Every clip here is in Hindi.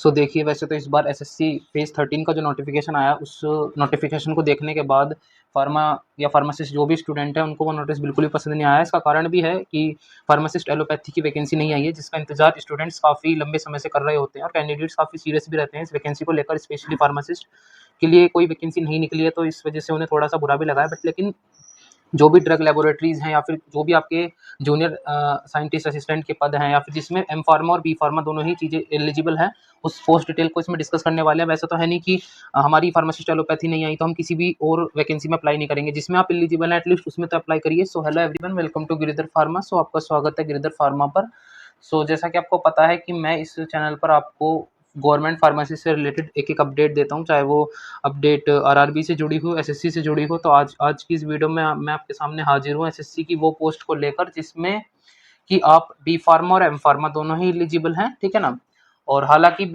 सो देखिए, वैसे तो इस बार एसएससी फेज़ 13 का जो नोटिफिकेशन आया, उस नोटिफिकेशन को देखने के बाद फार्मा या फार्मासिस्ट जो भी स्टूडेंट है उनको वो नोटिस बिल्कुल भी पसंद नहीं आया। इसका कारण भी है कि फार्मासिस्ट एलोपैथी की वैकेंसी नहीं आई है, जिसका इंतजार स्टूडेंट्स काफ़ी लंबे समय से कर रहे होते हैं और कैंडिडेट्स काफ़ी सीरियस भी रहते हैं इस वैकेंसी को लेकर। स्पेशली फार्मासिस्ट के लिए कोई वैकेंसी नहीं निकली है, तो इस वजह से उन्हें थोड़ा सा बुरा भी लगा है। बट लेकिन जो भी ड्रग लेबोरेटरीज़ हैं या फिर जो भी आपके जूनियर साइंटिस्ट असिस्टेंट के पद हैं या फिर जिसमें एम फार्मा और बी फार्मा दोनों ही चीज़ें एलिजिबल हैं, उस पोस्ट डिटेल को इसमें डिस्कस करने वाले हैं। वैसे तो है नहीं कि हमारी फार्मासिस्ट एलोपैथी नहीं आई तो हम किसी भी और वैकेंसी में अप्लाई नहीं करेंगे, जिसमें आप एलिजिबल हैं एटलीस्ट उसमें तो अप्लाई करिए। So hello everyone, welcome to Giridhar pharma. सो आपका स्वागत है गिरिधर फार्मा पर। सो जैसा कि आपको पता है कि मैं इस चैनल पर आपको गवर्नमेंट फार्मेसी से रिलेटेड एक अपडेट देता हूँ, चाहे वो अपडेट आरआरबी से जुड़ी हो, एसएससी से जुड़ी हो। तो आज की इस वीडियो में मैं आपके सामने हाजिर हूँ एसएससी की वो पोस्ट को लेकर जिसमें कि आप बी फार्मा और एम फार्मा दोनों ही एलिजिबल हैं, ठीक है ना। और हालांकि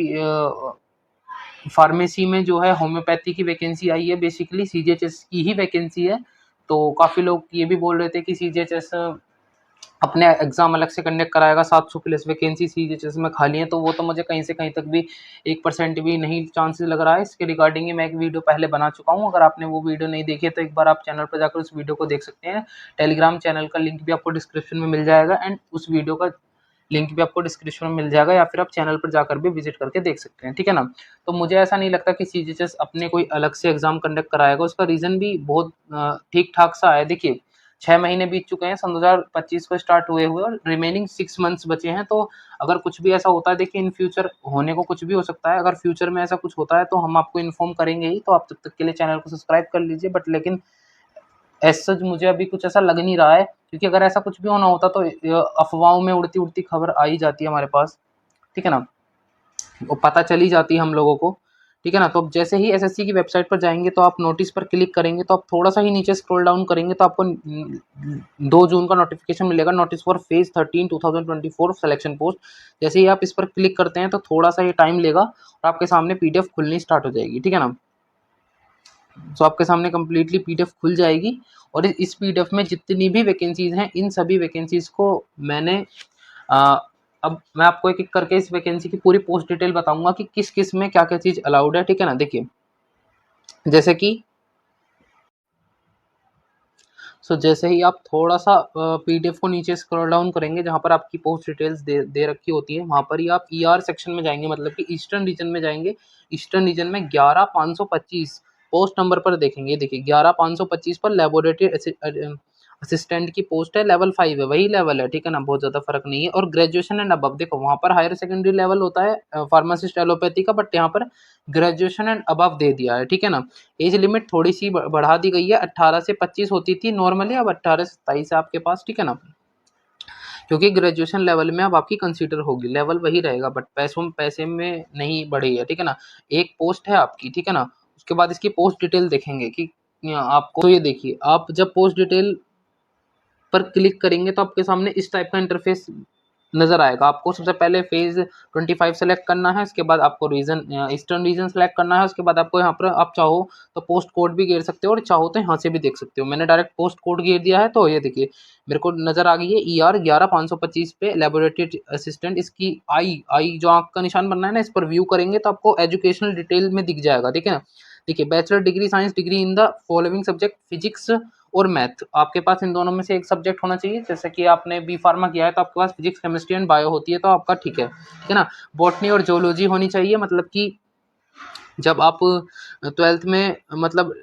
फार्मेसी में जो है होम्योपैथी की वैकेंसी आई है, बेसिकली सीजीएचएस की ही वैकेंसी है। तो काफ़ी लोग ये भी बोल रहे थे कि सीजीएचएस अपने एग्जाम अलग से कंडक्ट कराएगा, 700 प्लस वैकेंसी सीजीएचएस में खाली है। तो वो तो मुझे कहीं से कहीं तक भी 1% भी नहीं चांसेस लग रहा है। इसके रिगार्डिंग ही मैं एक वीडियो पहले बना चुका हूँ, अगर आपने वो वीडियो नहीं देखी है तो एक बार आप चैनल पर जाकर उस वीडियो को देख सकते हैं। टेलीग्राम चैनल का लिंक भी आपको डिस्क्रिप्शन में मिल जाएगा एंड उस वीडियो का लिंक भी आपको डिस्क्रिप्शन में मिल जाएगा, या फिर आप चैनल पर जाकर भी विजिट करके देख सकते हैं, ठीक है ना। तो मुझे ऐसा नहीं लगता कि सीजीएचएस अपने कोई अलग से एग्जाम कंडक्ट कराएगा। उसका रीज़न भी बहुत ठीक ठाक सा है। देखिए, 6 महीने बीत चुके हैं सन 2025 को स्टार्ट हुए और रिमेनिंग 6 मंथ्स बचे हैं। तो अगर कुछ भी ऐसा होता है, देखिए इन फ्यूचर होने को कुछ भी हो सकता है, अगर फ्यूचर में ऐसा कुछ होता है तो हम आपको इन्फॉर्म करेंगे ही। तो आप तब तक के लिए चैनल को सब्सक्राइब कर लीजिए। बट लेकिन एज सच मुझे अभी कुछ ऐसा लग नहीं रहा है, क्योंकि अगर ऐसा कुछ भी होना होता तो अफवाहों में उड़ती उड़ती खबर आ ही जाती है हमारे पास, ठीक है ना, वो पता चल ही जाती है हम लोगों को, ठीक है ना। तो अब जैसे ही एसएससी की वेबसाइट पर जाएंगे तो आप नोटिस पर क्लिक करेंगे, तो आप थोड़ा सा ही नीचे स्क्रॉल डाउन करेंगे तो आपको 2 जून का नोटिफिकेशन मिलेगा, notice for phase 13 2024 selection post. जैसे ही आप इस पर क्लिक करते हैं तो थोड़ा सा ये टाइम लेगा और आपके सामने पीडीएफ खुलनी स्टार्ट हो जाएगी, ठीक है ना। तो आपके सामने कंप्लीटली पीडीएफ खुल जाएगी और इस पीडीएफ में जितनी भी वैकेंसीज हैं इन सभी वैकेंसीज को मैंने अब मैं आपको एक एक करके इस वैकेंसी की पूरी पोस्ट डिटेल बताऊंगा कि किस किस में क्या क्या चीज़ अलाउड है, ठीक है ना। देखिए, जैसे कि जैसे ही आप थोड़ा सा पीडीएफ को नीचे स्क्रॉल डाउन करेंगे, जहाँ पर आपकी पोस्ट डिटेल्स दे रखी होती है, वहाँ पर ही आप ईआर सेक्शन में जाएंगे, मतलब कि ईस्टर्न रीजन में जाएंगे। ईस्टर्न रीजन में 11525 पोस्ट नंबर पर देखेंगे। देखिए 11525 पर लेबोरेटरी असिस्टेंट की पोस्ट है, लेवल 5 है, वही लेवल है, ठीक है ना, बहुत ज़्यादा फर्क नहीं है। और ग्रेजुएशन एंड अबव, देखो वहाँ पर हायर सेकेंडरी लेवल होता है फार्मासिस्ट एलोपैथी का, बट यहाँ पर ग्रेजुएशन एंड अबव दे दिया है, ठीक है ना। एज लिमिट थोड़ी सी बढ़ा दी गई है, 18 से 25 होती थी नॉर्मली, अब 18 से 27 है आपके पास, ठीक है ना, क्योंकि ग्रेजुएशन लेवल में अब आपकी कंसीडर होगी, लेवल वही रहेगा बट पैसे में नहीं बढ़ी है, ठीक है ना। एक पोस्ट है आपकी, ठीक है ना। उसके बाद इसकी पोस्ट डिटेल देखेंगे कि आपको, तो ये देखिए, आप जब पोस्ट डिटेल पर क्लिक करेंगे तो आपके सामने इस टाइप का इंटरफेस नज़र आएगा। आपको सबसे पहले फेज़ 25 सेलेक्ट करना है, उसके बाद आपको रीजन ईस्टर्न रीजन सेलेक्ट करना है, उसके बाद आपको यहाँ पर आप चाहो तो पोस्ट कोड भी घेर सकते हो और चाहो तो यहाँ से भी देख सकते हो। मैंने डायरेक्ट पोस्ट कोड घेर दिया है, तो ये देखिए मेरे को नज़र आ गई है ER 11525 पे लेबोरेटरी असिस्टेंट। इसकी आई जो आँख का निशान बनना है ना, इस पर व्यू करेंगे तो आपको एजुकेशनल डिटेल में दिख जाएगा, ठीक है ना। देखिए, bachelor degree science degree in the following subject physics और मैथ, आपके पास इन दोनों में से एक सब्जेक्ट होना चाहिए। जैसे कि आपने बी फार्मा किया है तो आपके पास फिजिक्स केमिस्ट्री एंड बायो होती है, तो आपका ठीक है ना। बॉटनी और जोलॉजी होनी चाहिए, मतलब कि जब आप 12th में, मतलब,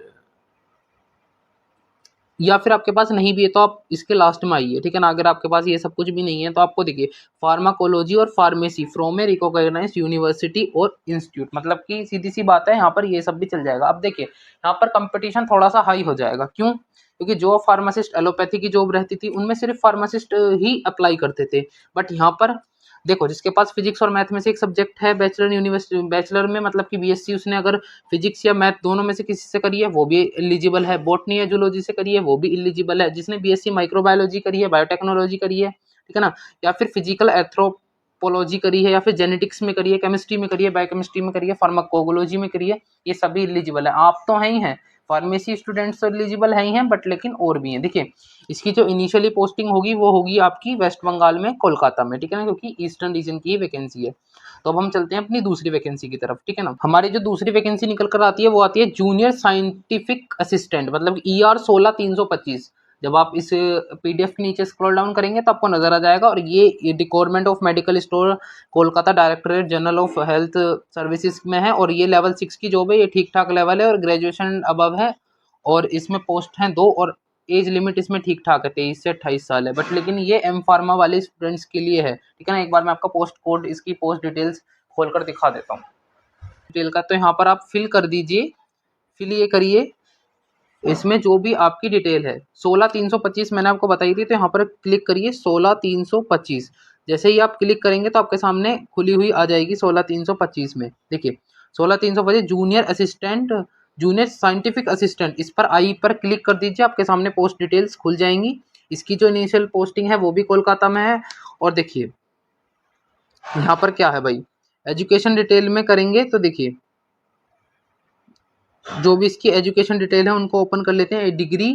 या फिर आपके पास नहीं भी है तो आप इसके लास्ट में आइए, ठीक है ना। अगर आपके पास ये सब कुछ भी नहीं है तो आपको देखिए फार्माकोलॉजी और pharmacy from a recognised university और इंस्टीट्यूट, मतलब कि सीधी सी बात है, यहाँ पर ये सब भी चल जाएगा। अब देखिए यहाँ पर कंपटीशन थोड़ा सा हाई हो जाएगा, क्यों? क्योंकि जो फार्मासिस्ट एलोपैथी की जॉब रहती थी उनमें सिर्फ फार्मासिस्ट ही अप्लाई करते थे, बट यहाँ पर देखो जिसके पास फिजिक्स और मैथ में से एक सब्जेक्ट है, बैचलर यूनिवर्सिटी बैचलर में, मतलब कि बीएससी उसने अगर फिजिक्स या मैथ दोनों में से किसी से करी है वो भी एलिजिबल है, बॉटनी या जूलॉजी से करी है वो भी एलिजिबल है, जिसने बीएससी माइक्रोबायोलॉजी करी है, बायोटेक्नोलॉजी करी है, ठीक है ना, या फिर फिजिकल एथ्रोपोलॉजी करी है, या फिर जेनेटिक्स में करी है, केमिस्ट्री में करी है, बायोकेमिस्ट्री में करी है, फार्माकोलॉजी में करी है, ये सभी एलिजिबल है। आप तो हैं ही हैं, फार्मेसी स्टूडेंट्स तो एलिजिबल है ही हैं, बट लेकिन और भी हैं। देखिए इसकी जो इनिशियली पोस्टिंग होगी वो होगी आपकी वेस्ट बंगाल में, कोलकाता में, ठीक है ना, क्योंकि ईस्टर्न रीजन की वैकेंसी है। तो अब हम चलते हैं अपनी दूसरी वैकेंसी की तरफ, ठीक है ना। हमारी जो दूसरी वैकेंसी निकल कर आती है वो आती है जूनियर साइंटिफिक असिस्टेंट, मतलब ER 16325। जब आप इस PDF के नीचे स्क्रॉल डाउन करेंगे तो आपको नजर आ जाएगा, और ये department of medical store Kolkata directorate general of health services में है, और ये लेवल 6 की जॉब है। ये ठीक ठाक लेवल है और ग्रेजुएशन अबव है, और इसमें पोस्ट हैं 2, और एज लिमिट इसमें ठीक ठाक है, 23 से 28 साल है। बट लेकिन ये एम फार्मा वाले स्टूडेंट्स के लिए है, ठीक है ना। एक बार मैं आपका पोस्ट कोड, इसकी पोस्ट डिटेल्स खोलकर दिखा देता हूँ डिटेल का। तो यहाँ पर आप फिल कर दीजिए, फिल ये करिए इसमें जो भी आपकी डिटेल है। 16325 मैंने आपको बताई थी, तो यहाँ पर क्लिक करिए 16325। जैसे ही आप क्लिक करेंगे तो आपके सामने खुली हुई आ जाएगी 16325 में। देखिए 16325 junior assistant, junior scientific assistant, इस पर आई पर क्लिक कर दीजिए, आपके सामने पोस्ट डिटेल्स खुल जाएंगी। इसकी जो इनिशियल पोस्टिंग है वो भी कोलकाता में है। और देखिए यहाँ पर क्या है भाई, एजुकेशन डिटेल में करेंगे तो देखिए जो भी इसकी एजुकेशन डिटेल है उनको ओपन कर लेते हैं। डिग्री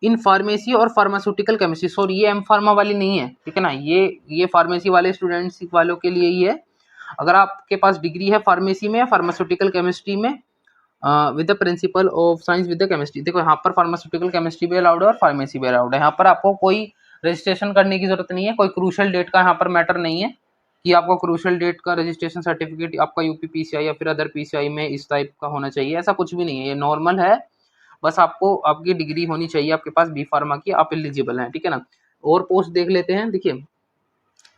इन फार्मेसी और फार्मास्यूटिकल केमिस्ट्री, सॉरी ये एम फार्मा वाली नहीं है, ठीक है ना, ये फार्मेसी वाले स्टूडेंट्स वालों के लिए ही है। अगर आपके पास डिग्री है फार्मेसी में या फार्मास्यूटिकल केमिस्ट्री में with the principle of science with the chemistry, देखो यहाँ पर फार्मास्यूटिकल केमिस्ट्री भी अलाउड है और फार्मेसी भी अलाउड है। यहाँ पर आपको कोई रजिस्ट्रेशन करने की जरूरत नहीं है, कोई क्रूशल डेट का यहाँ पर मैटर नहीं है कि आपको क्रूशल डेट का रजिस्ट्रेशन सर्टिफिकेट आपका UP PCI या फिर अदर PCI में इस टाइप का होना चाहिए, ऐसा कुछ भी नहीं है, ये नॉर्मल है। बस आपको आपकी डिग्री होनी चाहिए आपके पास B फार्मा की, आप एलिजिबल हैं, ठीक है ना। और पोस्ट देख लेते हैं। देखिए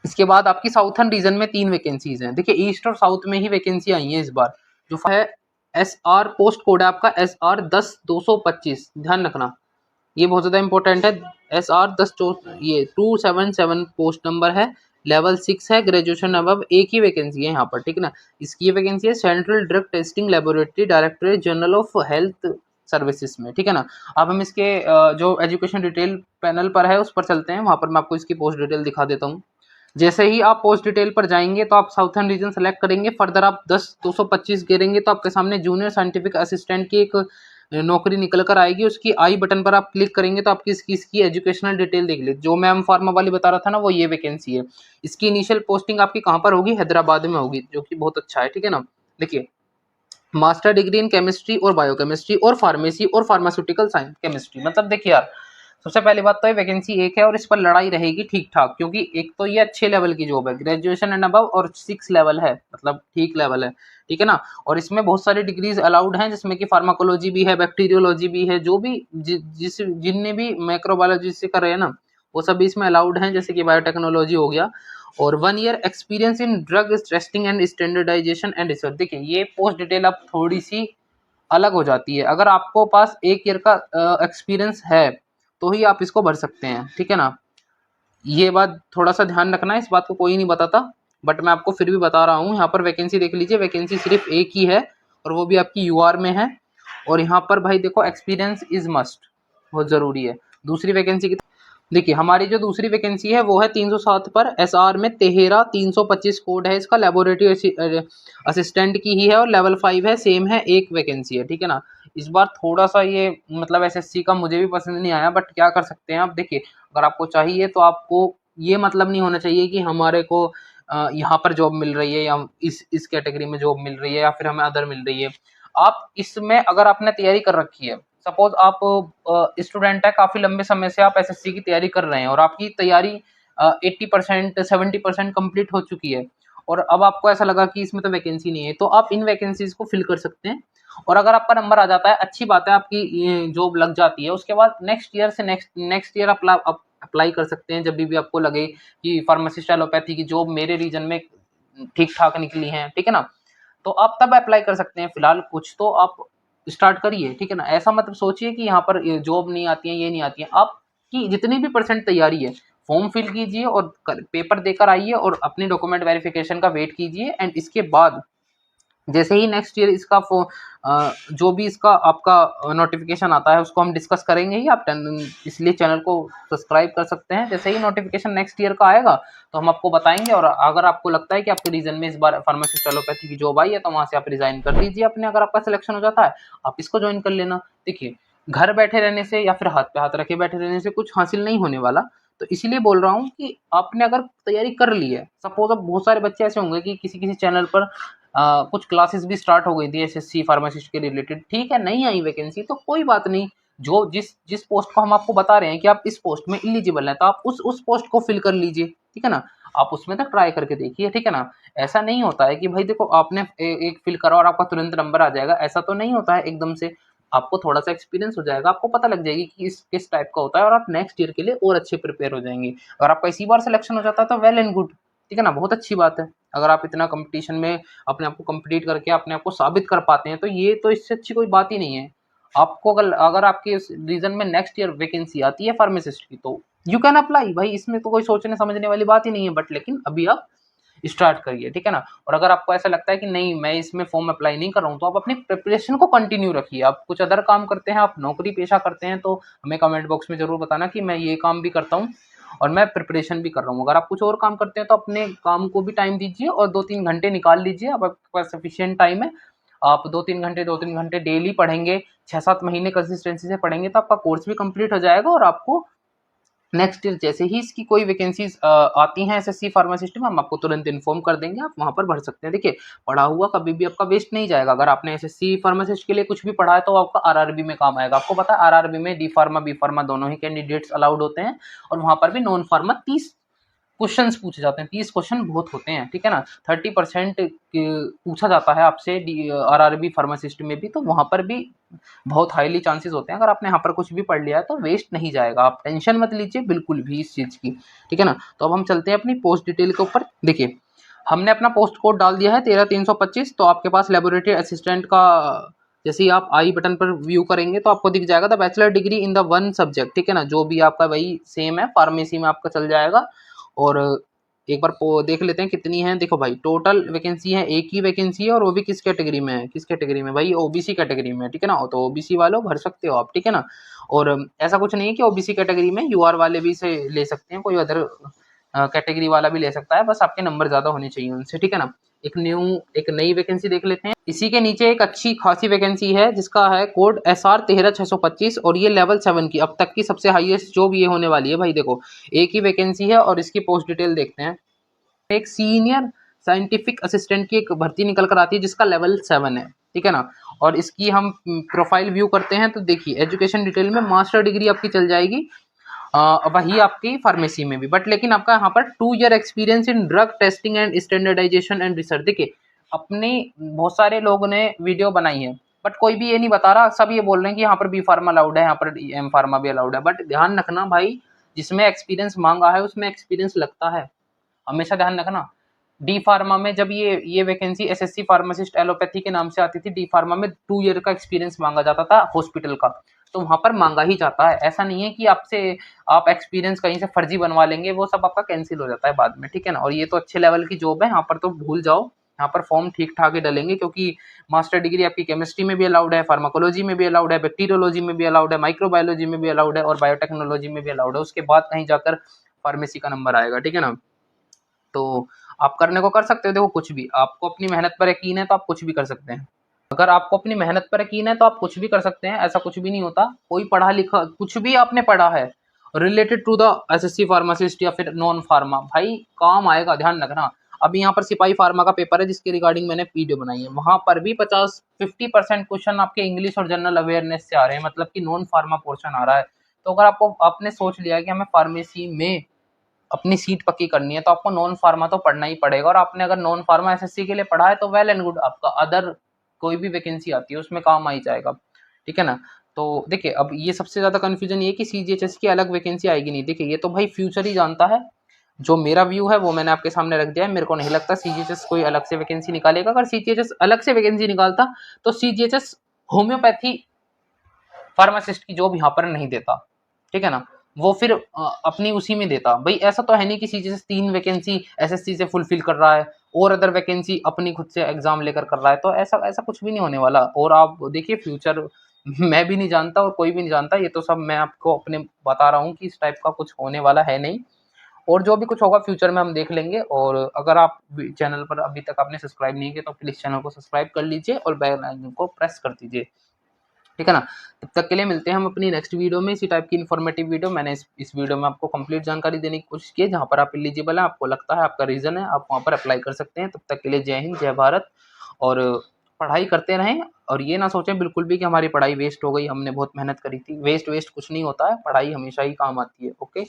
इसके बाद आपकी साउथर्न रीजन में 3 वैकेंसीज हैं। देखिए ईस्ट और साउथ में ही वैकेंसी आई है इस बार। जो है SR पोस्ट कोड है आपका SR 10225, ध्यान रखना ये बहुत ज्यादा इंपॉर्टेंट है। SR 10 ये 277 पोस्ट नंबर है, लेवल 6 है, ग्रेजुएशन अबव, एक ही वैकेंसी है यहाँ पर, ठीक है ना। इसकी ये वैकेंसी है central drug testing laboratory directorate general of health services में, ठीक है ना। अब हम इसके जो एजुकेशन डिटेल पैनल पर है उस पर चलते हैं, वहाँ पर मैं आपको इसकी पोस्ट डिटेल दिखा देता हूँ। जैसे ही आप पोस्ट डिटेल पर जाएंगे तो आप साउथर्न रीजन सेलेक्ट करेंगे, फर्दर आप 10-225 गिरेंगे तो आपके सामने जूनियर साइंटिफिक असिस्टेंट की एक नौकरी निकल कर आएगी। उसकी आई बटन पर आप क्लिक करेंगे तो आपकी इसकी एजुकेशनल डिटेल देख लीजिए। जो मैं एम फार्मा वाली बता रहा था ना वो ये वैकेंसी है। इसकी इनिशियल पोस्टिंग आपकी कहाँ पर होगी, हैदराबाद में होगी, जो कि बहुत अच्छा है, ठीक है ना। देखिए मास्टर डिग्री इन केमिस्ट्री और बायोकेमिस्ट्री और फार्मेसी और फार्मास्यूटिकल साइंस केमिस्ट्री, मतलब देखिए यार सबसे पहली बात तो ये वैकेंसी एक है और इस पर लड़ाई रहेगी ठीक ठाक, क्योंकि एक तो ये अच्छे लेवल की जॉब है, ग्रेजुएशन एंड अबव, और 6 लेवल है, मतलब ठीक लेवल है, ठीक है ना। और इसमें बहुत सारी डिग्रीज अलाउड हैं, जिसमें कि फार्माकोलॉजी भी है, बैक्टीरियोलॉजी भी है, जो भी जिनने भी माइक्रोबायोलॉजी से कर रहे हैं ना वो सभी इसमें अलाउड हैं, जैसे कि बायोटेक्नोलॉजी हो गया। और 1 year experience in drug testing and standardisation and research. देखिए ये पोस्ट डिटेल अब थोड़ी सी अलग हो जाती है। अगर आपको पास 1 ईयर का एक्सपीरियंस है तो ही आप इसको भर सकते हैं, ठीक है ना। ये बात थोड़ा सा ध्यान रखना है, इस बात को कोई नहीं बताता, बट मैं आपको फिर भी बता रहा हूँ। यहाँ पर वैकेंसी देख लीजिए, वैकेंसी सिर्फ एक ही है और वो भी आपकी UR में है। और यहाँ पर भाई देखो एक्सपीरियंस इज मस्ट, बहुत ज़रूरी है। दूसरी वैकेंसी की देखिए हमारी जो दूसरी वैकेंसी है वो है 307 पर SR में 13-325 कोड है इसका, लेबोरेटरी असिस्टेंट की ही है और लेवल 5 है, सेम है, एक वैकेंसी है, ठीक है ना। इस बार थोड़ा सा ये मतलब SSC का मुझे भी पसंद नहीं आया, बट क्या कर सकते हैं आप। देखिए अगर आपको चाहिए तो आपको ये मतलब नहीं होना चाहिए कि हमारे को यहाँ पर जॉब मिल रही है या इस कैटेगरी में जॉब मिल रही है या फिर हमें अदर मिल रही है। आप इसमें अगर आपने तैयारी कर रखी है, सपोज आप स्टूडेंट है, काफी लंबे समय से आप SSC की तैयारी कर रहे हैं और आपकी तैयारी 80% 70% कंप्लीट हो चुकी है, और अब आपको ऐसा लगा कि इसमें तो वैकेंसी नहीं है, तो आप इन वैकेंसीज को फिल कर सकते हैं। और अगर आपका नंबर आ जाता है, अच्छी बात है, आपकी जॉब लग जाती है, उसके बाद नेक्स्ट ईयर से नेक्स्ट ईयर अप्लाई कर सकते हैं जब भी आपको लगे कि फार्मासिस्ट एलोपैथी की जॉब मेरे रीजन में ठीक ठाक निकली है, ठीक है ना, तो आप तब अप्लाई कर सकते हैं। फिलहाल कुछ तो आप स्टार्ट करिए, ठीक है ना। ऐसा मतलब सोचिए कि यहाँ पर जॉब नहीं आती है, ये नहीं आती है, आपकी जितनी भी परसेंट तैयारी है फॉर्म फिल कीजिए और पेपर देकर आइए और अपने डॉक्यूमेंट वेरिफिकेशन का वेट कीजिए, एंड इसके बाद जैसे ही नेक्स्ट ईयर इसका जो भी इसका आपका नोटिफिकेशन आता है उसको हम डिस्कस करेंगे ही। आप इसलिए चैनल को सब्सक्राइब कर सकते हैं। जैसे ही नोटिफिकेशन नेक्स्ट ईयर का आएगा तो हम आपको बताएंगे, और अगर आपको लगता है कि आपके रीजन में इस बार फार्मासिस्ट एलोपैथी की जॉब आई है तो वहां से आप रिजाइन कर दीजिए अपने। अगर आपका सिलेक्शन हो जाता है आप इसको ज्वाइन कर लेना। देखिए, घर बैठे रहने से या फिर हाथ पे हाथ रखे बैठे रहने से कुछ हासिल नहीं होने वाला। तो इसीलिए बोल रहा हूँ कि आपने अगर तैयारी कर ली है, सपोज अब बहुत सारे बच्चे ऐसे होंगे कि किसी किसी चैनल पर कुछ क्लासेस भी स्टार्ट हो गई थी एसएससी फार्मासिस्ट के रिलेटेड, ठीक है, नहीं आई वैकेंसी तो कोई बात नहीं। जो जिस जिस पोस्ट को हम आपको बता रहे हैं कि आप इस पोस्ट में एलिजिबल हैं तो आप उस पोस्ट को फिल कर लीजिए, ठीक है ना। आप उसमें तक ट्राई करके देखिए, ठीक है ना। ऐसा नहीं होता है कि भाई देखो आपने एक फिल करा और आपका तुरंत नंबर आ जाएगा, ऐसा तो नहीं होता है एकदम से। आपको थोड़ा सा एक्सपीरियंस हो जाएगा, आपको पता लग जाएगी कि इस किस टाइप का होता है, और आप नेक्स्ट ईयर के लिए और अच्छे प्रिपेयर हो जाएंगे। अगर आपका इसी बार सिलेक्शन हो जाता है तो वेल एंड गुड, ठीक है ना, बहुत अच्छी बात है। अगर आप इतना कंपटीशन में अपने आप को कम्पिटिट करके अपने आप को साबित कर पाते हैं तो ये तो इससे अच्छी कोई बात ही नहीं है। आपको अगर आपके रीजन में नेक्स्ट ईयर वैकेंसी आती है फार्मासिस्ट की तो यू कैन अप्लाई भाई, इसमें तो कोई सोचने समझने वाली बात ही नहीं है। बट लेकिन अभी आप स्टार्ट करिए, ठीक है ना। और अगर आपको ऐसा लगता है कि नहीं मैं इसमें फॉर्म अप्लाई नहीं कर रहा हूँ तो आप अपनी प्रिपरेशन को कंटिन्यू रखिए। आप कुछ अदर काम करते हैं, आप नौकरी पेशा करते हैं तो हमें कमेंट बॉक्स में जरूर बताना कि मैं ये काम भी करता हूँ और मैं प्रिपरेशन भी कर रहा हूँ। अगर आप कुछ और काम करते हैं तो अपने काम को भी टाइम दीजिए और 2-3 घंटे निकाल लीजिए। अब आपके पास सफिशियंट टाइम है, आप 2-3 घंटे डेली पढ़ेंगे, 6-7 महीने कंसिस्टेंसी से पढ़ेंगे तो आपका कोर्स भी कंप्लीट हो जाएगा। और आपको नेक्स्ट ईयर जैसे ही इसकी कोई वैकेंसीज आती हैं एसएससी फार्मासिस्ट में, हम आपको तुरंत इन्फॉर्म कर देंगे, आप वहां पर भर सकते हैं। देखिए, पढ़ा हुआ कभी भी आपका वेस्ट नहीं जाएगा। अगर आपने एसएससी फार्मासिस्ट के लिए कुछ भी पढ़ा है तो आपका आरआरबी में काम आएगा। आपको पता है आरआरबी में डी फार्मा बी फार्मा दोनों ही कैंडिडेट्स अलाउड होते हैं, और वहां पर भी नॉन फार्मा 30 क्वेश्चंस पूछे जाते हैं। 30 क्वेश्चन बहुत होते हैं, ठीक है ना। 30% पूछा जाता है आपसे आरआरबी फार्मासिस्ट में भी, तो वहां पर भी बहुत हाईली चांसेस होते हैं। अगर आपने यहाँ पर कुछ भी पढ़ लिया है तो वेस्ट नहीं जाएगा, आप टेंशन मत लीजिए बिल्कुल भी इस चीज की, ठीक है ना। तो अब हम चलते हैं अपनी पोस्ट डिटेल के ऊपर। देखिए, हमने अपना पोस्ट कोड डाल दिया है 13325। तो आपके पास लेबोरेटरी असिस्टेंट का जैसे ही आप आई बटन पर व्यू करेंगे तो आपको दिख जाएगा the bachelor degree in the one subject, ठीक है ना। जो भी आपका वही सेम है, फार्मेसी में आपका चल जाएगा। और एक बार देख लेते हैं कितनी है। देखो भाई, टोटल वैकेंसी है, एक ही वैकेंसी है, और वो भी किस कैटेगरी में है, किस कैटेगरी में भाई, ओबीसी कैटेगरी में, ठीक है ना। तो ओबीसी वालों भर सकते हो आप, ठीक है ना। और ऐसा कुछ नहीं है कि ओबीसी कैटेगरी में यूआर वाले भी से ले सकते हैं, कोई अदर कैटेगरी वाला भी ले सकता है, बस आपके नंबर ज्यादा होने चाहिए उनसे, ठीक है ना। एक नई वैकेंसी देख लेते हैं। इसी के नीचे एक अच्छी खासी वैकेंसी है जिसका है कोड SR 13625, और ये लेवल 7 की अब तक की सबसे हाईएस्ट जॉब ये होने वाली है भाई। देखो, एक ही वैकेंसी है और इसकी पोस्ट डिटेल देखते हैं। एक सीनियर साइंटिफिक असिस्टेंट की एक भर्ती निकल कर आती है जिसका लेवल 7 है, ठीक है ना। और इसकी हम प्रोफाइल व्यू करते हैं तो देखिए, एजुकेशन डिटेल में मास्टर डिग्री आपकी चल जाएगी, वही आपकी फार्मेसी में भी। बट लेकिन आपका यहाँ पर 2 year experience in drug testing and standardisation and research. देखिए, अपने बहुत सारे लोगों ने वीडियो बनाई है बट कोई भी ये नहीं बता रहा, सब ये बोल रहे हैं कि यहाँ पर बी फार्मा अलाउड है, यहाँ पर एम फार्मा भी अलाउड है। बट ध्यान रखना भाई, जिसमें एक्सपीरियंस मांगा है उसमें एक्सपीरियंस लगता है, हमेशा ध्यान रखना। डी फार्मा में जब ये वैकेंसी एसएससी फार्मासिस्ट एलोपैथी के नाम से आती थी, डी फार्मा में 2 ईयर का एक्सपीरियंस मांगा जाता था हॉस्पिटल का, तो वहां पर मांगा ही जाता है। ऐसा नहीं है कि आपसे आप एक्सपीरियंस कहीं से फर्जी बनवा लेंगे, वो सब आपका कैंसिल हो जाता है बाद में, ठीक है ना। और ये तो अच्छे लेवल की जॉब है, यहाँ पर तो भूल जाओ, यहाँ पर फॉर्म ठीक ठाक ही डलेंगे, क्योंकि मास्टर डिग्री आपकी केमिस्ट्री में भी अलाउड है, फार्माकोलॉजी में भी अलाउड है, बैक्टीरियोलॉजी में भी अलाउड है, माइक्रोबायोलॉजी में भी अलाउड है, और बायोटेक्नोलॉजी में भी अलाउड है। उसके बाद कहीं जाकर फार्मेसी का नंबर आएगा, ठीक है ना। तो आप करने को कर सकते हो। देखो, कुछ भी, आपको अपनी मेहनत पर यकीन है तो आप कुछ भी कर सकते हैं। अगर आपको अपनी मेहनत पर यकीन है तो आप कुछ भी कर सकते हैं, ऐसा कुछ भी नहीं होता। कोई पढ़ा लिखा कुछ भी आपने पढ़ा है related to the SSC pharmacist या फिर नॉन फार्मा, भाई काम आएगा, ध्यान रखना। अभी यहाँ पर सिपाही फार्मा का पेपर है जिसके रिगार्डिंग मैंने वीडियो बनाई है, वहां पर भी 50% क्वेश्चन आपके इंग्लिश और जनरल अवेयरनेस से आ रहे हैं, मतलब कि नॉन फार्मा पोर्शन आ रहा है। तो अगर आपने सोच लिया कि हमें फार्मेसी में अपनी सीट पक्की करनी है तो आपको नॉन फार्मा तो पढ़ना ही पड़ेगा। और आपने अगर नॉन फार्मा एसएससी के लिए पढ़ा है तो वेल एंड गुड, आपका अदर कोई भी वैकेंसी आती है उसमें काम आ ही जाएगा, ठीक है ना। तो देखिए, अब ये सबसे ज्यादा कंफ्यूजन ये है कि सीजीएचएस की अलग वैकेंसी आएगी नहीं। देखिए, ये तो भाई फ्यूचर ही जानता है, जो मेरा व्यू है वो मैंने आपके सामने रख दिया है। मेरे को नहीं लगता सीजीएचएस कोई अलग से वैकेंसी निकालेगा। अगर सीजीएचएस अलग से वैकेंसी निकालता तो सीजीएचएस होम्योपैथी फार्मासिस्ट की जॉब यहाँ पर नहीं देता, ठीक है ना। वो फिर अपनी उसी में देता। भाई ऐसा तो है नहीं कि सीजीएचएस 3 वैकेंसी एसएससी से फुलफिल कर रहा है और अदर वैकेंसी अपनी खुद से एग्ज़ाम लेकर कर रहा है, तो ऐसा ऐसा कुछ भी नहीं होने वाला। और आप देखिए फ्यूचर मैं भी नहीं जानता और कोई भी नहीं जानता, ये तो सब मैं आपको अपने बता रहा हूँ कि इस टाइप का कुछ होने वाला है नहीं। और जो भी कुछ होगा फ्यूचर में हम देख लेंगे। और अगर आप चैनल पर अभी तक आपने सब्सक्राइब नहीं किया तो प्लीज़ चैनल को सब्सक्राइब कर लीजिए और बेल आइकन को प्रेस कर दीजिए, ठीक है ना? तब तक के लिए मिलते हैं हम अपनी नेक्स्ट वीडियो में, इसी टाइप की इन्फॉर्मेटिव वीडियो। मैंने इस वीडियो में आपको कंप्लीट जानकारी देने की कोशिश की है, जहाँ पर आप एलिजिबल हैं, आपको लगता है आपका रीज़न है, आप वहाँ पर अप्लाई कर सकते हैं। तब तक के लिए जय हिंद, जय भारत। और पढ़ाई करते रहें और ये ना सोचें बिल्कुल भी कि हमारी पढ़ाई वेस्ट हो गई, हमने बहुत मेहनत करी थी। वेस्ट वेस्ट कुछ नहीं होता है, पढ़ाई हमेशा ही काम आती है। ओके।